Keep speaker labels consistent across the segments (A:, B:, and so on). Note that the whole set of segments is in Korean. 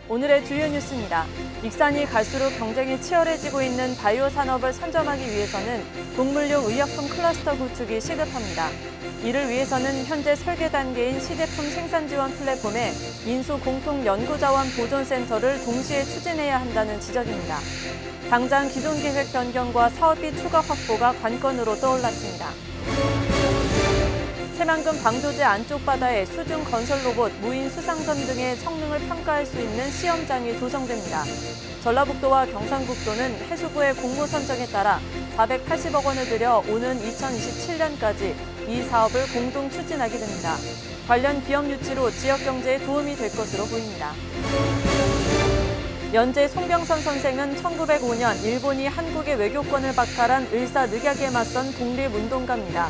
A: 오늘의 주요 뉴스입니다. 익산이 갈수록 경쟁이 치열해지고 있는 바이오 산업을 선점하기 위해서는 동물용 의약품 클러스터 구축이 시급합니다. 이를 위해서는 현재 설계 단계인 시제품 생산 지원 플랫폼에 인수 공통 연구자원 보존센터를 동시에 추진해야 한다는 지적입니다. 당장 기존 계획 변경과 사업비 추가 확보가 관건으로 떠올랐습니다. 새만금 방조제 안쪽 바다에 수중 건설 로봇, 무인 수상선 등의 성능을 평가할 수 있는 시험장이 조성됩니다. 전라북도와 경상북도는 해수부의 공모 선정에 따라 480억 원을 들여 오는 2027년까지 이 사업을 공동 추진하게 됩니다. 관련 기업 유치로 지역 경제에 도움이 될 것으로 보입니다. 연재 송병선 선생은 1905년 일본이 한국의 외교권을 박탈한 을사늑약에 맞선 독립운동가입니다.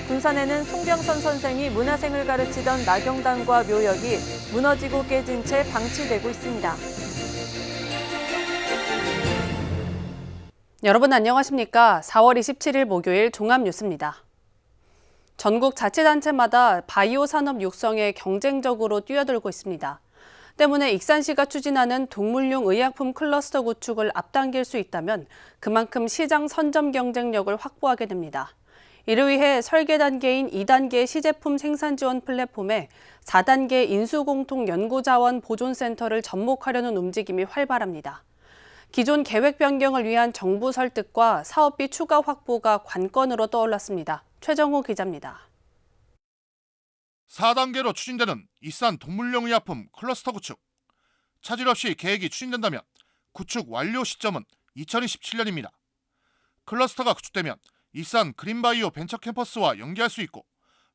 A: 군산에는 송병선 선생이 문화생을 가르치던 나경단과 묘역이 무너지고 깨진 채 방치되고 있습니다.
B: 여러분 안녕하십니까? 4월 27일 목요일 종합뉴스입니다. 전국 자치단체마다 바이오 산업 육성에 경쟁적으로 뛰어들고 있습니다. 때문에 익산시가 추진하는 동물용 의약품 클러스터 구축을 앞당길 수 있다면 그만큼 시장 선점 경쟁력을 확보하게 됩니다. 이를 위해 설계 단계인 2단계 시제품 생산 지원 플랫폼에 4단계 인수공통 연구자원 보존센터를 접목하려는 움직임이 활발합니다. 기존 계획 변경을 위한 정부 설득과 사업비 추가 확보가 관건으로 떠올랐습니다. 최정호 기자입니다.
C: 4단계로 추진되는 익산 동물용 의약품 클러스터 구축. 차질 없이 계획이 추진된다면 구축 완료 시점은 2027년입니다. 클러스터가 구축되면 익산 그린바이오 벤처 캠퍼스와 연계할 수 있고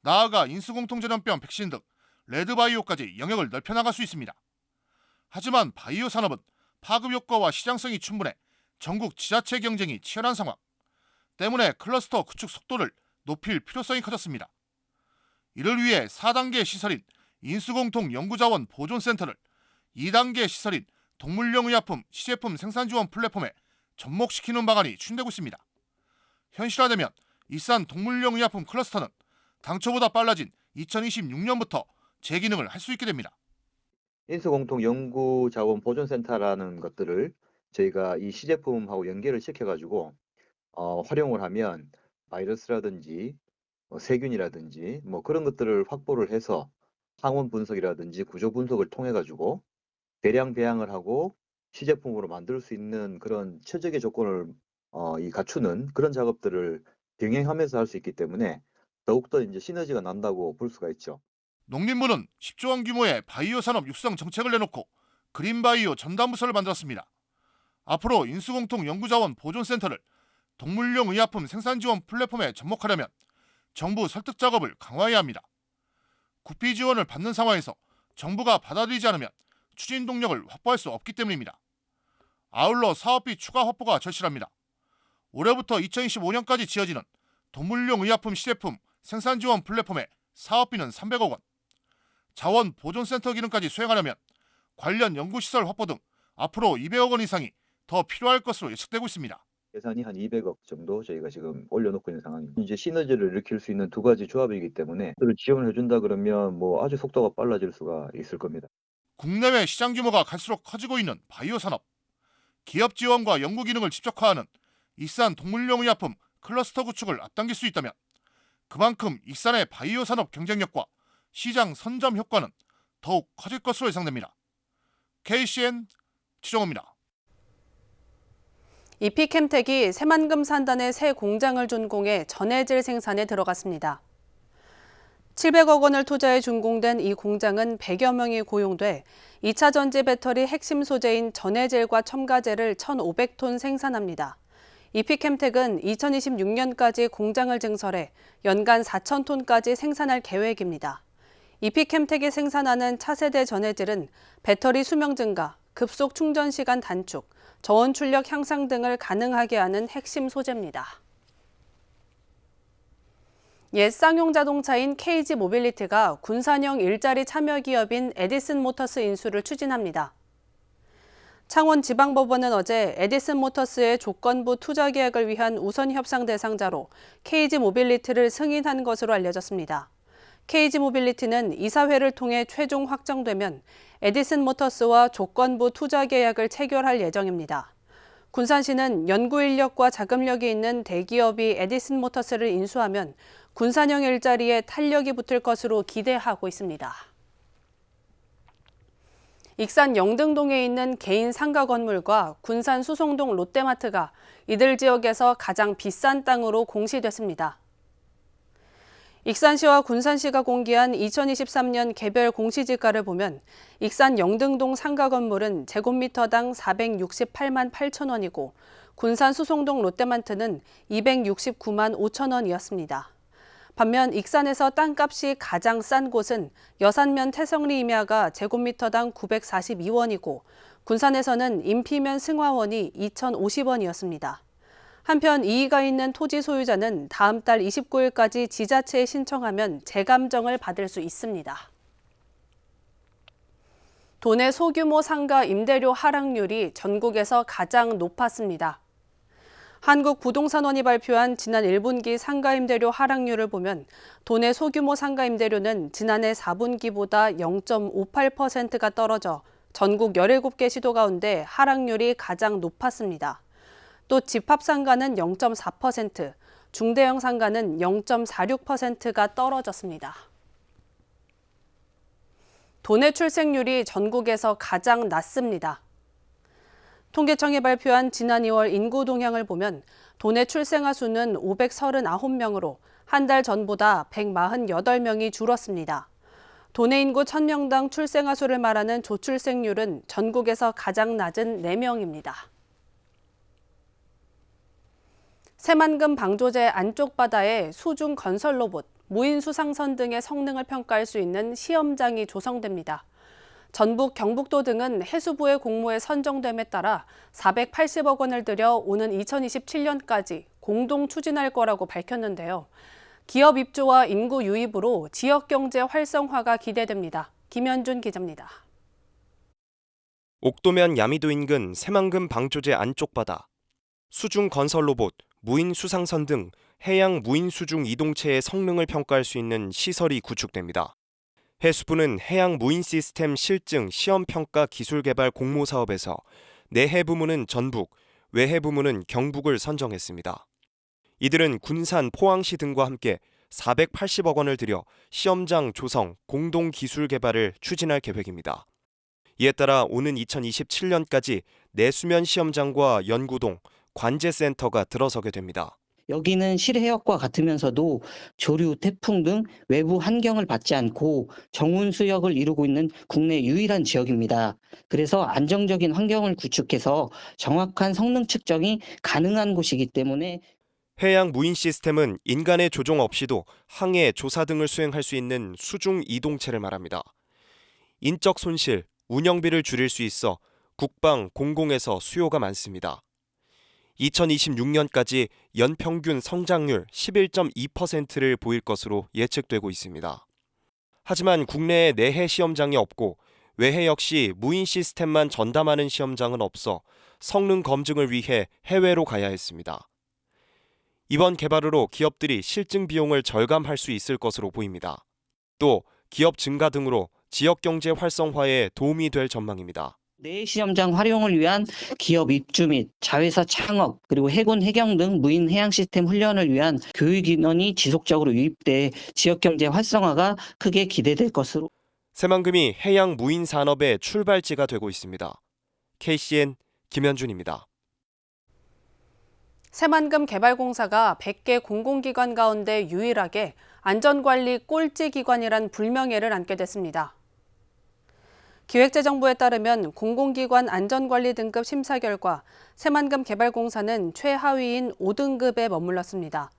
C: 나아가 인수공통전염병 백신 등 레드바이오까지 영역을 넓혀나갈 수 있습니다. 하지만 바이오 산업은 파급 효과와 시장성이 충분해 전국 지자체 경쟁이 치열한 상황 때문에 클러스터 구축 속도를 높일 필요성이 커졌습니다. 이를 위해 4단계 시설인 인수공통 연구자원 보존센터를 2단계 시설인 동물용 의약품 시제품 생산지원 플랫폼에 접목시키는 방안이 추진되고 있습니다. 현실화되면 익산 동물용 의약품 클러스터는 당초보다 빨라진 2026년부터 재기능을 할 수 있게 됩니다.
D: 인수공통 연구자원 보존센터라는 것들을 저희가 이 시제품하고 연계를 시켜가지고 활용을 하면 바이러스라든지 세균이라든지 그런 것들을 확보를 해서 항원 분석이라든지 구조 분석을 통해 가지고 대량 배양을 하고 시제품으로 만들 수 있는 그런 최적의 조건을 갖추는 그런 작업들을 병행하면서 할 수 있기 때문에 더욱더 이제 시너지가 난다고 볼 수가 있죠.
C: 농림부는 10조 원 규모의 바이오 산업 육성 정책을 내놓고 그린바이오 전담부서를 만들었습니다. 앞으로 인수공통 연구자원 보존센터를 동물용 의약품 생산지원 플랫폼에 접목하려면 정부 설득 작업을 강화해야 합니다. 국비 지원을 받는 상황에서 정부가 받아들이지 않으면 추진 동력을 확보할 수 없기 때문입니다. 아울러 사업비 추가 확보가 절실합니다. 올해부터 2025년까지 지어지는 동물용 의약품 시제품 생산지원 플랫폼의 사업비는 300억 원, 자원 보존센터 기능까지 수행하려면 관련 연구시설 확보 등 앞으로 200억 원 이상이 더 필요할 것으로 예측되고 있습니다.
D: 예산이 한 200억 정도 저희가 지금 올려놓고 있는 상황입니다. 이제 시너지를 일으킬 수 있는 두 가지 조합이기 때문에 그를 지원을 해준다 그러면 아주 속도가 빨라질 수가 있을 겁니다.
C: 국내외 시장 규모가 갈수록 커지고 있는 바이오 산업, 기업 지원과 연구 기능을 집적화하는 익산 동물용 의약품 클러스터 구축을 앞당길 수 있다면 그만큼 익산의 바이오 산업 경쟁력과 시장 선점 효과는 더욱 커질 것으로 예상됩니다. KCN 최정호입니다.
B: 이피캠텍이 새만금 산단에 새 공장을 준공해 전해질 생산에 들어갔습니다. 700억 원을 투자해 준공된 이 공장은 100여 명이 고용돼 2차 전지 배터리 핵심 소재인 전해질과 첨가제를 1,500톤 생산합니다. 이피캠텍은 2026년까지 공장을 증설해 연간 4,000톤까지 생산할 계획입니다. 이피캠텍이 생산하는 차세대 전해질은 배터리 수명 증가, 급속 충전 시간 단축, 저온 출력 향상 등을 가능하게 하는 핵심 소재입니다. 옛 쌍용 자동차인 KG 모빌리티가 군산형 일자리 참여 기업인 에디슨 모터스 인수를 추진합니다. 창원지방법원은 어제 에디슨 모터스의 조건부 투자 계약을 위한 우선 협상 대상자로 KG 모빌리티를 승인한 것으로 알려졌습니다. KG 모빌리티는 이사회를 통해 최종 확정되면 에디슨 모터스와 조건부 투자 계약을 체결할 예정입니다. 군산시는 연구 인력과 자금력이 있는 대기업이 에디슨 모터스를 인수하면 군산형 일자리에 탄력이 붙을 것으로 기대하고 있습니다. 익산 영등동에 있는 개인 상가 건물과 군산 수송동 롯데마트가 이들 지역에서 가장 비싼 땅으로 공시됐습니다. 익산시와 군산시가 공개한 2023년 개별 공시지가를 보면 익산 영등동 상가 건물은 제곱미터당 468만 8천 원이고 군산 수송동 롯데마트는 269만 5천 원이었습니다. 반면 익산에서 땅값이 가장 싼 곳은 여산면 태성리 임야가 제곱미터당 942원이고 군산에서는 인피면 승화원이 2,050원이었습니다. 한편 이의가 있는 토지 소유자는 다음 달 29일까지 지자체에 신청하면 재감정을 받을 수 있습니다. 도내 소규모 상가 임대료 하락률이 전국에서 가장 높았습니다. 한국부동산원이 발표한 지난 1분기 상가 임대료 하락률을 보면 도내 소규모 상가 임대료는 지난해 4분기보다 0.58%가 떨어져 전국 17개 시도 가운데 하락률이 가장 높았습니다. 또 집합상가는 0.4%, 중대형 상가는 0.46%가 떨어졌습니다. 도내 출생률이 전국에서 가장 낮습니다. 통계청이 발표한 지난 2월 인구 동향을 보면 도내 출생아 수는 539명으로 한 달 전보다 148명이 줄었습니다. 도내 인구 1000명당 출생아 수를 말하는 조출생률은 전국에서 가장 낮은 4명입니다. 새만금 방조제 안쪽 바다에 수중 건설 로봇, 무인 수상선 등의 성능을 평가할 수 있는 시험장이 조성됩니다. 전북, 경북도 등은 해수부의 공모에 선정됨에 따라 480억 원을 들여 오는 2027년까지 공동 추진할 거라고 밝혔는데요. 기업 입주와 인구 유입으로 지역 경제 활성화가 기대됩니다. 김현준 기자입니다.
E: 옥도면 야미도 인근 새만금 방조제 안쪽 바다, 수중 건설 로봇, 무인 수상선 등 해양 무인 수중 이동체의 성능을 평가할 수 있는 시설이 구축됩니다. 해수부는 해양 무인 시스템 실증 시험평가 기술개발 공모 사업에서 내해 부문은 전북, 외해 부문은 경북을 선정했습니다. 이들은 군산, 포항시 등과 함께 480억 원을 들여 시험장 조성, 공동 기술 개발을 추진할 계획입니다. 이에 따라 오는 2027년까지 내수면 시험장과 연구동, 관제센터가 들어서게 됩니다.
F: 여기는 실해역과 같으면서도 조류, 태풍 등 외부 환경을 받지 않고 정운 수역을 이루고 있는 국내 유일한 지역입니다. 그래서 안정적인 환경을 구축해서 정확한 성능 측정이 가능한 곳이기 때문에
E: 해양 무인 시스템은 인간의 조종 없이도 항해, 조사 등을 수행할 수 있는 수중 이동체를 말합니다. 인적 손실, 운영비를 줄일 수 있어 국방, 공공에서 수요가 많습니다. 2026년까지 연평균 성장률 11.2%를 보일 것으로 예측되고 있습니다. 하지만 국내에 내해 시험장이 없고 외해 역시 무인 시스템만 전담하는 시험장은 없어 성능 검증을 위해 해외로 가야 했습니다. 이번 개발으로 기업들이 실증 비용을 절감할 수 있을 것으로 보입니다. 또 기업 증가 등으로 지역 경제 활성화에 도움이 될 전망입니다.
F: 내해 시험장 활용을 위한 기업 입주 및 자회사 창업, 그리고 해군, 해경 등 무인 해양 시스템 훈련을 위한 교육 인원이 지속적으로 유입돼 지역 경제 활성화가 크게 기대될 것으로.
E: 새만금이 해양 무인 산업의 출발지가 되고 있습니다. KCN 김현준입니다.
B: 새만금 개발공사가 100개 공공기관 가운데 유일하게 안전관리 꼴찌기관이란 불명예를 안게 됐습니다. 기획재정부에 따르면 공공기관 안전관리 등급 심사 결과 새만금 개발공사는 최하위인 5등급에 머물렀습니다.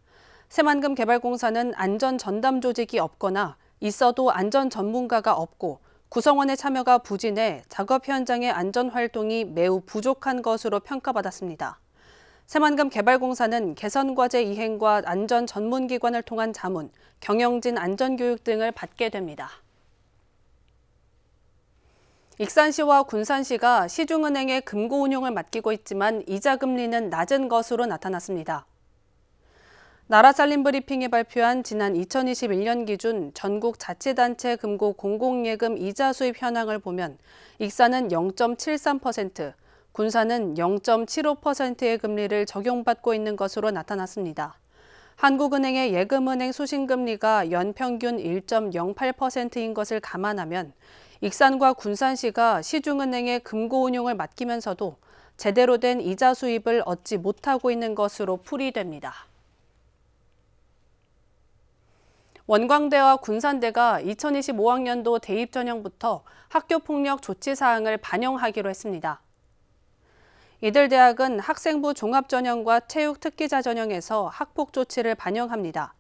B: 새만금 개발공사는 안전 전담 조직이 없거나 있어도 안전 전문가가 없고 구성원의 참여가 부진해 작업 현장의 안전 활동이 매우 부족한 것으로 평가받았습니다. 새만금 개발공사는 개선과제 이행과 안전 전문기관을 통한 자문, 경영진 안전교육 등을 받게 됩니다. 익산시와 군산시가 시중은행의 금고 운용을 맡기고 있지만 이자 금리는 낮은 것으로 나타났습니다. 나라살림 브리핑이 발표한 지난 2021년 기준 전국 자치단체 금고 공공예금 이자 수입 현황을 보면 익산은 0.73%, 군산은 0.75%의 금리를 적용받고 있는 것으로 나타났습니다. 한국은행의 예금은행 수신금리가 연평균 1.08%인 것을 감안하면 익산과 군산시가 시중은행의 금고 운용을 맡기면서도 제대로 된 이자 수입을 얻지 못하고 있는 것으로 풀이됩니다. 원광대와 군산대가 2025학년도 대입 전형부터 학교폭력 조치 사항을 반영하기로 했습니다. 이들 대학은 학생부 종합전형과 체육특기자 전형에서 학폭 조치를 반영합니다.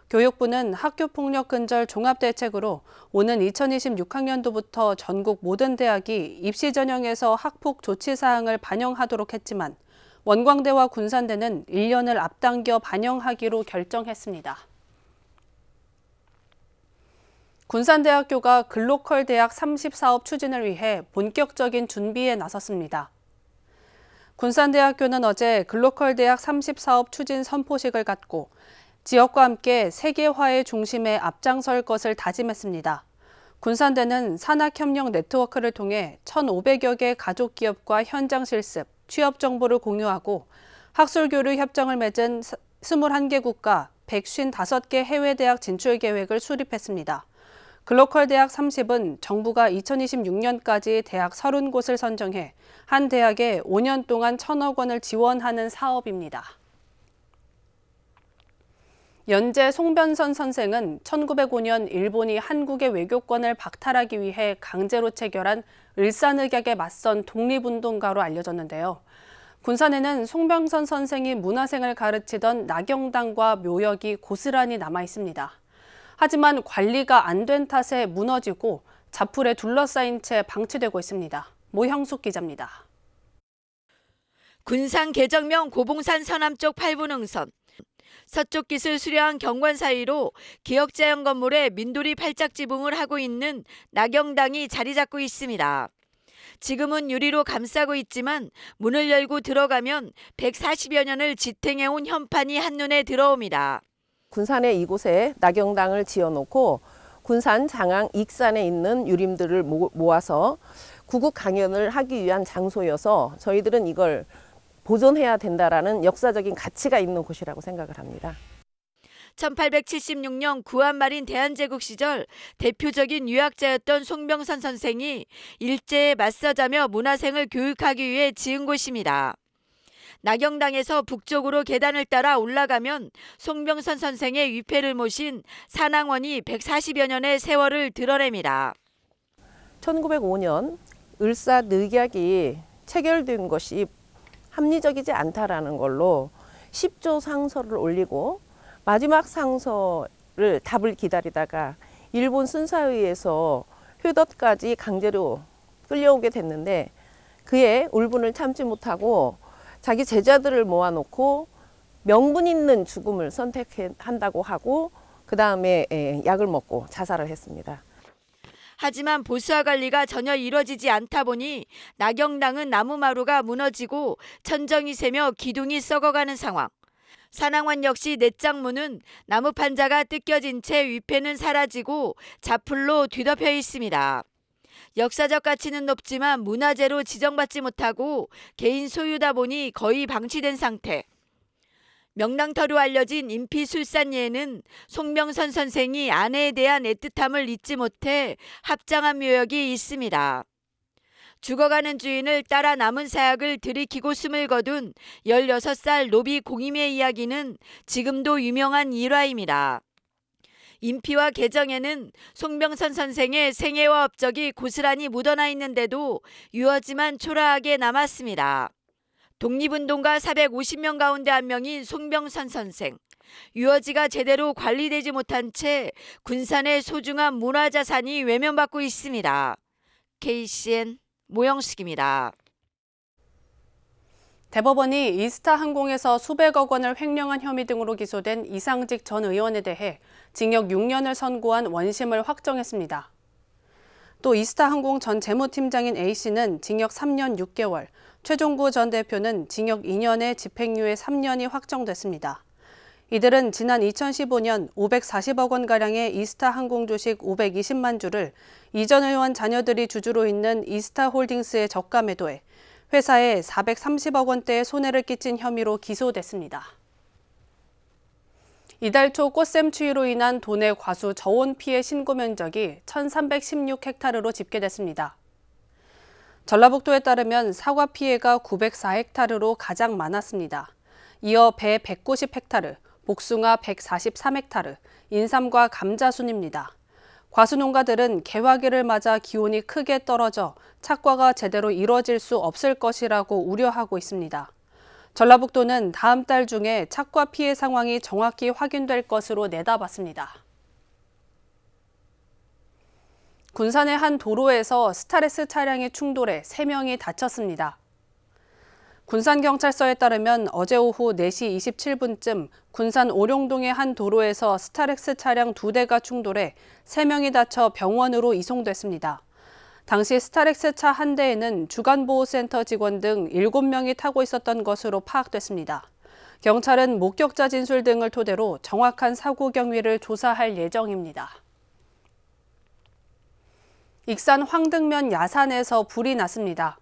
B: 교육부는 학교폭력 근절 종합대책으로 오는 2026학년도부터 전국 모든 대학이 입시 전형에서 학폭 조치 사항을 반영하도록 했지만 원광대와 군산대는 1년을 앞당겨 반영하기로 결정했습니다. 군산대학교가 글로컬 대학 30사업 추진을 위해 본격적인 준비에 나섰습니다. 군산대학교는 어제 글로컬 대학 30사업 추진 선포식을 갖고 지역과 함께 세계화의 중심에 앞장설 것을 다짐했습니다. 군산대는 산학협력 네트워크를 통해 1,500여 개 가족기업과 현장 실습, 취업 정보를 공유하고 학술교류 협정을 맺은 21개국가 155개 해외 대학 진출 계획을 수립했습니다. 글로컬 대학 30은 정부가 2026년까지 대학 30곳을 선정해 한 대학에 5년 동안 1,000억 원을 지원하는 사업입니다. 연재 송변선 선생은 1905년 일본이 한국의 외교권을 박탈하기 위해 강제로 체결한 을사늑약에 맞선 독립운동가로 알려졌는데요. 군산에는 송변선 선생이 문화생을 가르치던 나경당과 묘역이 고스란히 남아 있습니다. 하지만 관리가 안 된 탓에 무너지고 자풀에 둘러싸인 채 방치되고 있습니다. 모형숙 기자입니다.
G: 군산 계정명 고봉산 서남쪽 8분 응선. 서쪽 깃을 수려한 경관 사이로 기역자형 건물에 민돌이 팔짝 지붕을 하고 있는 나경당이 자리 잡고 있습니다. 지금은 유리로 감싸고 있지만 문을 열고 들어가면 140여 년을 지탱해온 현판이 한눈에 들어옵니다.
H: 군산의 이곳에 나경당을 지어놓고 군산, 장항, 익산에 있는 유림들을 모아서 구국 강연을 하기 위한 장소여서 저희들은 이걸 보존해야 된다라는 역사적인 가치가 있는 곳이라고 생각을 합니다.
G: 1876년 구한말인 대한제국 시절 대표적인 유학자였던 송병선 선생이 일제에 맞서자며 문화생을 교육하기 위해 지은 곳입니다. 나경당에서 북쪽으로 계단을 따라 올라가면 송병선 선생의 위패를 모신 산왕원이 140여 년의 세월을 드러냅니다.
H: 1905년 을사늑약이 체결된 것이 합리적이지 않다라는 걸로 10조 상서를 올리고 마지막 상서를 답을 기다리다가 일본 순사의에서 효덧까지 강제로 끌려오게 됐는데 그의 울분을 참지 못하고 자기 제자들을 모아놓고 명분 있는 죽음을 선택한다고 하고 그 다음에 약을 먹고 자살을 했습니다.
G: 하지만 보수화 관리가 전혀 이뤄지지 않다 보니 나경당은 나무마루가 무너지고 천정이 새며 기둥이 썩어가는 상황. 산왕원 역시 넷장문은 나무 판자가 뜯겨진 채 위패는 사라지고 자풀로 뒤덮여 있습니다. 역사적 가치는 높지만 문화재로 지정받지 못하고 개인 소유다 보니 거의 방치된 상태. 명랑터로 알려진 인피술산예에는 송병선 선생이 아내에 대한 애틋함을 잊지 못해 합장한 묘역이 있습니다. 죽어가는 주인을 따라 남은 사약을 들이키고 숨을 거둔 16살 노비 공임의 이야기는 지금도 유명한 일화입니다. 인피와 계정에는 송병선 선생의 생애와 업적이 고스란히 묻어나 있는데도 유어지만 초라하게 남았습니다. 독립운동가 450명 가운데 한 명인 송병선 선생. 유어지가 제대로 관리되지 못한 채 군산의 소중한 문화자산이 외면받고 있습니다. KCN 모영숙입니다.
B: 대법원이 이스타 항공에서 수백억 원을 횡령한 혐의 등으로 기소된 이상직 전 의원에 대해 징역 6년을 선고한 원심을 확정했습니다. 또 이스타 항공 전 재무팀장인 A씨는 징역 3년 6개월, 최종구 전 대표는 징역 2년에 집행유예 3년이 확정됐습니다. 이들은 지난 2015년 540억 원가량의 이스타 항공 주식 520만 주를 이 전 의원 자녀들이 주주로 있는 이스타홀딩스에 저가 매도해 회사에 430억 원대의 손해를 끼친 혐의로 기소됐습니다. 이달 초 꽃샘 추위로 인한 도내 과수 저온 피해 신고 면적이 1,316헥타르로 집계됐습니다. 전라북도에 따르면 사과 피해가 904헥타르로 가장 많았습니다. 이어 배 190헥타르, 복숭아 143헥타르, 인삼과 감자 순입니다. 과수 농가들은 개화기를 맞아 기온이 크게 떨어져 착과가 제대로 이뤄질 수 없을 것이라고 우려하고 있습니다. 전라북도는 다음 달 중에 착과 피해 상황이 정확히 확인될 것으로 내다봤습니다. 군산의 한 도로에서 스타렉스 차량이 충돌해 3명이 다쳤습니다. 군산경찰서에 따르면 어제 오후 4시 27분쯤 군산 오룡동의 한 도로에서 스타렉스 차량 2대가 충돌해 3명이 다쳐 병원으로 이송됐습니다. 당시 스타렉스 차 한 대에는 주간보호센터 직원 등 7명이 타고 있었던 것으로 파악됐습니다. 경찰은 목격자 진술 등을 토대로 정확한 사고 경위를 조사할 예정입니다. 익산 황등면 야산에서 불이 났습니다.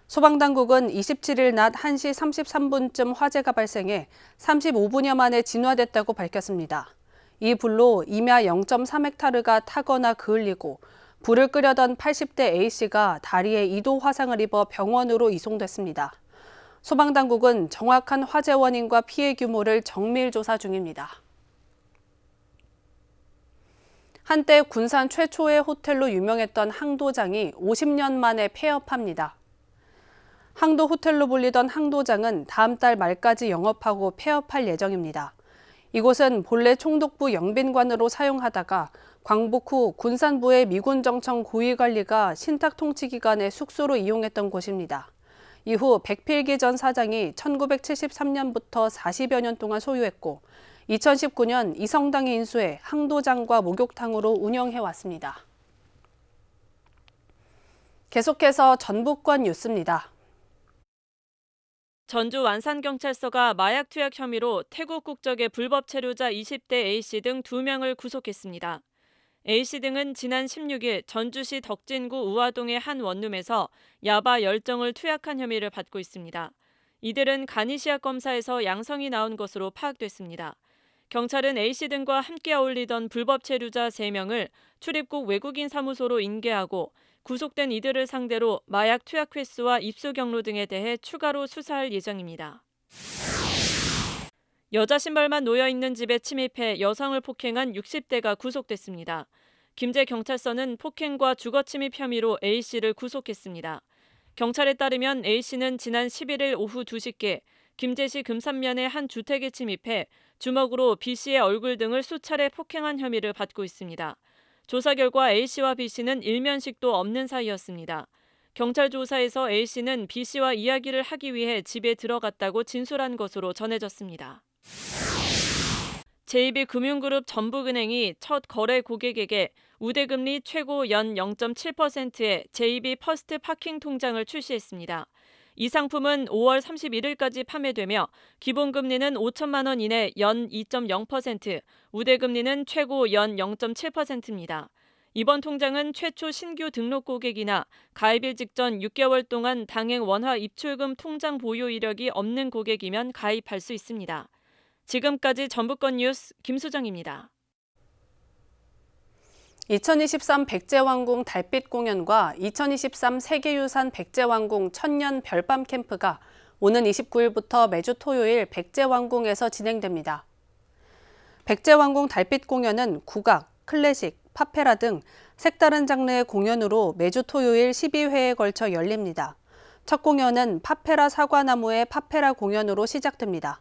B: 소방당국은 27일 낮 1시 33분쯤 화재가 발생해 35분여 만에 진화됐다고 밝혔습니다. 이 불로 임야 0.3헥타르가 타거나 그을리고 불을 끄려던 80대 A씨가 다리에 2도 화상을 입어 병원으로 이송됐습니다. 소방당국은 정확한 화재 원인과 피해 규모를 정밀 조사 중입니다. 한때 군산 최초의 호텔로 유명했던 항도장이 50년 만에 폐업합니다. 항도 호텔로 불리던 항도장은 다음 달 말까지 영업하고 폐업할 예정입니다. 이곳은 본래 총독부 영빈관으로 사용하다가 광복 후 군산부의 미군정청 고위관리가 신탁통치기간에 숙소로 이용했던 곳입니다. 이후 백필기 전 사장이 1973년부터 40여 년 동안 소유했고 2019년 이성당이 인수해 항도장과 목욕탕으로 운영해왔습니다. 계속해서 전북권 뉴스입니다.
A: 전주 완산경찰서가 마약 투약 혐의로 태국 국적의 불법 체류자 20대 A씨 등 2명을 구속했습니다. A씨 등은 지난 16일 전주시 덕진구 우화동의 한 원룸에서 야바 10정을 투약한 혐의를 받고 있습니다. 이들은 간이시약 검사에서 양성이 나온 것으로 파악됐습니다. 경찰은 A씨 등과 함께 어울리던 불법 체류자 3명을 출입국 외국인 사무소로 인계하고 구속된 이들을 상대로 마약 투약 횟수와 입수 경로 등에 대해 추가로 수사할 예정입니다. 여자 신발만 놓여있는 집에 침입해 여성을 폭행한 60대가 구속됐습니다. 김제경찰서는 폭행과 주거침입 혐의로 A씨를 구속했습니다. 경찰에 따르면 A씨는 지난 11일 오후 2시께 김제시 금산면의 한 주택에 침입해 주먹으로 B씨의 얼굴 등을 수차례 폭행한 혐의를 받고 있습니다. 조사 결과 A씨와 B씨는 일면식도 없는 사이였습니다. 경찰 조사에서 A씨는 B씨와 이야기를 하기 위해 집에 들어갔다고 진술한 것으로 전해졌습니다. JB금융그룹 전북은행이 첫 거래 고객에게 우대금리 최고 연 0.7%의 JB 퍼스트 파킹 통장을 출시했습니다. 이 상품은 5월 31일까지 판매되며 기본금리는 5천만 원 이내 연 2.0%, 우대금리는 최고 연 0.7%입니다. 이번 통장은 최초 신규 등록 고객이나 가입일 직전 6개월 동안 당행 원화 입출금 통장 보유 이력이 없는 고객이면 가입할 수 있습니다. 지금까지 전북권 뉴스 김수정입니다.
B: 2023 백제왕궁 달빛 공연과 2023 세계유산 백제왕궁 천년 별밤 캠프가 오는 29일부터 매주 토요일 백제왕궁에서 진행됩니다. 백제왕궁 달빛 공연은 국악, 클래식, 파페라 등 색다른 장르의 공연으로 매주 토요일 12회에 걸쳐 열립니다. 첫 공연은 파페라 사과나무의 파페라 공연으로 시작됩니다.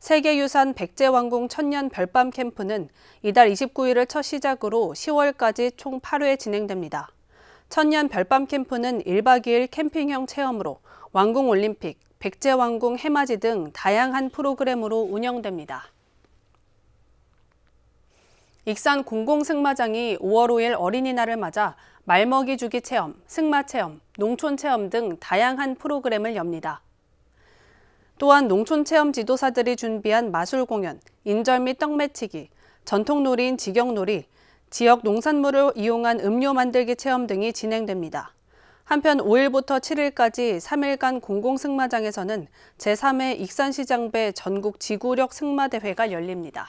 B: 세계유산 백제왕궁 천년 별밤 캠프는 이달 29일을 첫 시작으로 10월까지 총 8회 진행됩니다. 천년 별밤 캠프는 1박 2일 캠핑형 체험으로 왕궁 올림픽, 백제왕궁 해맞이 등 다양한 프로그램으로 운영됩니다. 익산 공공승마장이 5월 5일 어린이날을 맞아 말먹이 주기 체험, 승마 체험, 농촌 체험 등 다양한 프로그램을 엽니다. 또한 농촌체험 지도사들이 준비한 마술 공연, 인절미 떡매치기, 전통놀이인 직영놀이, 지역 농산물을 이용한 음료 만들기 체험 등이 진행됩니다. 한편 5일부터 7일까지 3일간 공공승마장에서는 제3회 익산시장배 전국 지구력 승마대회가 열립니다.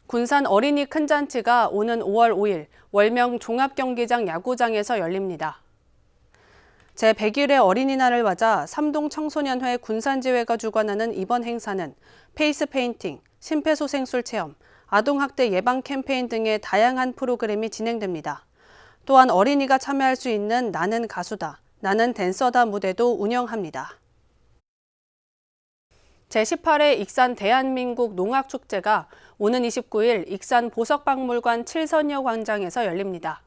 B: 군산 어린이 큰잔치가 오는 5월 5일 월명 종합경기장 야구장에서 열립니다. 제100일의 어린이날을 맞아 삼동청소년회 군산지회가 주관하는 이번 행사는 페이스 페인팅, 심폐소생술 체험, 아동학대 예방 캠페인 등의 다양한 프로그램이 진행됩니다. 또한 어린이가 참여할 수 있는 나는 가수다, 나는 댄서다 무대도 운영합니다. 제18회 익산 대한민국 농악축제가 오는 29일 익산 보석박물관 7선여 광장에서 열립니다.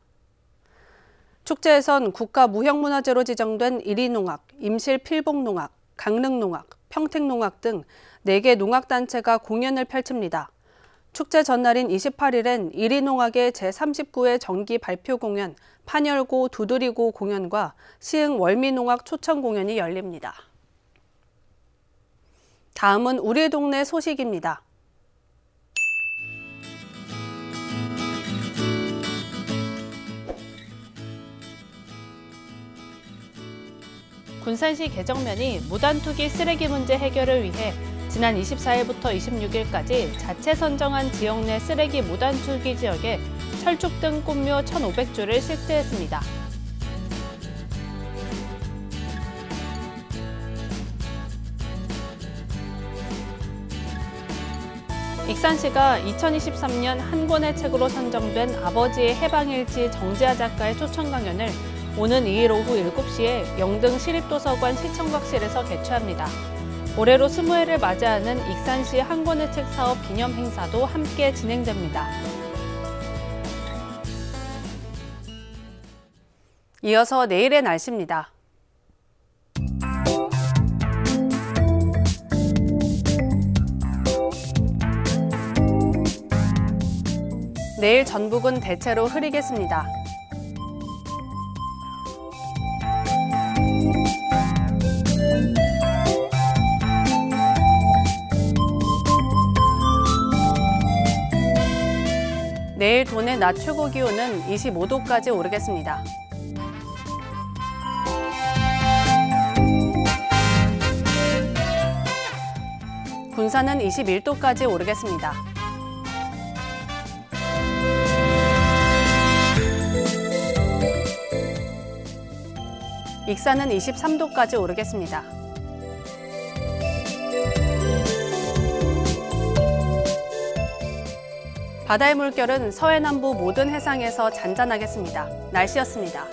B: 축제에선 국가무형문화재로 지정된 이리농악, 임실필복농악, 강릉농악, 평택농악 등 4개 농악단체가 공연을 펼칩니다. 축제 전날인 28일엔 이리농악의 제39회 정기 발표 공연, 판열고 두드리고 공연과 시흥 월미농악 초청 공연이 열립니다. 다음은 우리 동네 소식입니다. 군산시 개정면이 무단투기 쓰레기 문제 해결을 위해 지난 24일부터 26일까지 자체 선정한 지역 내 쓰레기 무단투기 지역에 철쭉 등 꽃묘 1,500주를 실대했습니다. 익산시가 2023년 한 권의 책으로 선정된 아버지의 해방일지 정재하 작가의 초청 강연을 오는 2일 오후 7시에 영등 시립도서관 시청각실에서 개최합니다. 올해로 20회를 맞이하는 익산시 한 권의 책 사업 기념 행사도 함께 진행됩니다. 이어서 내일의 날씨입니다. 내일 전북은 대체로 흐리겠습니다. 내일 도내 낮 최고 기온은 25도까지 오르겠습니다. 군산은 21도까지 오르겠습니다. 익산은 23도까지 오르겠습니다. 바다의 물결은 서해남부 모든 해상에서 잔잔하겠습니다. 날씨였습니다.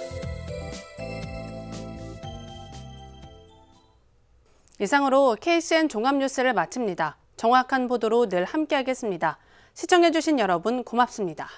B: 이상으로 KCN 종합뉴스를 마칩니다. 정확한 보도로 늘 함께하겠습니다. 시청해주신 여러분 고맙습니다.